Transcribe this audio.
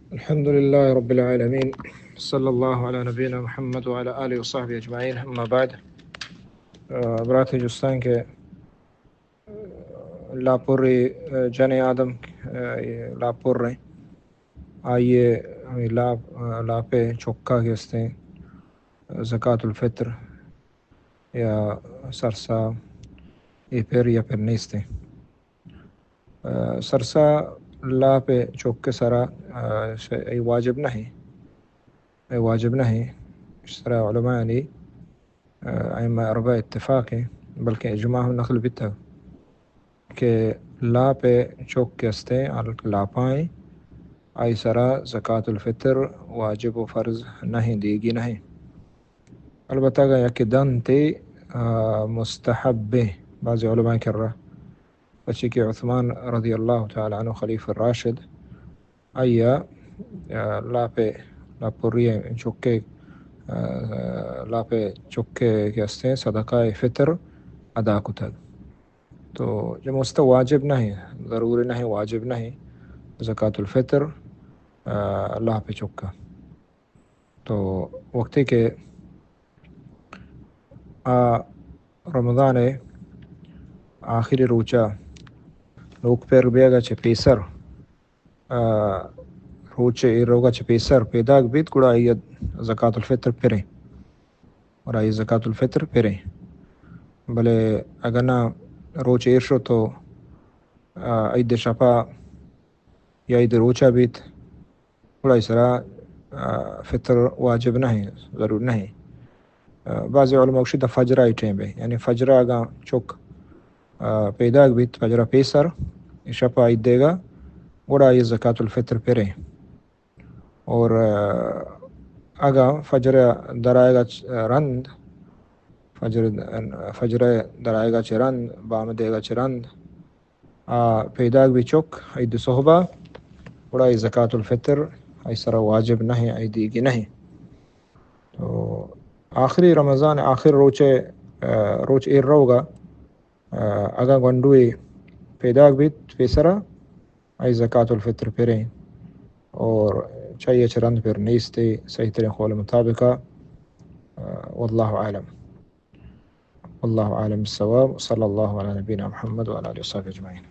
الحمد لله رب العالمين، صلى الله على نبينا محمد وعلى آله وصحبه أجمعين. أما بعد، براتي جستان کے لاپوری جن آدم لاپور رہے آئیے لاپے چوکا کہتے ہیں زکوٰۃ الفطر یا سرسا یہ پھر یا پھر نیستے سرسا لاپے چوکے سرا ای واجب نہیں اس طرح علماء نے ائمہ اربع اتفاق ہے بلکہ اجماع نقل بھی تھا کہ لاپے چوک کے ہستے لاپائیں آئی سرا زکوٰۃ الفطر واجب و فرض نہیں دیگی نہیں البتہ گیا کہ دن تے مستحب بعض علماء کر رہا بچی کہ عثمان رضی اللہ تعالیٰ عنہ خلیفہ الراشد آیا لاپوری چکے لاپے چکے کے ہستے صدقہ فطر ادا کتگ تو جو مست واجب نہیں ضروری نہیں واجب نہیں زکوٰۃ الفطر لاپے چکا تو وقتی کہ رمضان آخری روچا لوگ پیر بیگا چھ پیسر روچے روگا چھ پیسر پیدا بیت گڑا آئی زکوٰۃ الفطر پھریں اور آئی زکوٰۃ الفطر پھریں بلے اگر نہ روچ ایرشو تو عید شپا یا عید روچا بیت گڑا اسرا فطر واجب نہیں ضرور نہیں بعض علماء شد فجر آئی ٹیم بے یعنی فجر آگا چک پیدا بیت فجر پیسر شپا عید دے گا گڑا یہ زکوٰۃ الفطر پھریں اور اگا فجر درائے گا رند فجر درائے گا چرند بام دے گا چرند پیدا بھی چک عید صحبہ گڑا یہ زکوٰۃ الفطر ایسرا واجب نہیں عیدی نہیں تو آخری رمضان آخر روچ ایر روگا اگا گنڈوئی پیدا بیت پیسرا ای زکوٰۃ الفطر پھریں اور چاہیے چرند پھر نیستے صحیح ترین قول مطابقہ واللہ عالم الصواب صلی اللہ علیہ نبینا محمد وعلی آلہ وصحبہ اجمعین.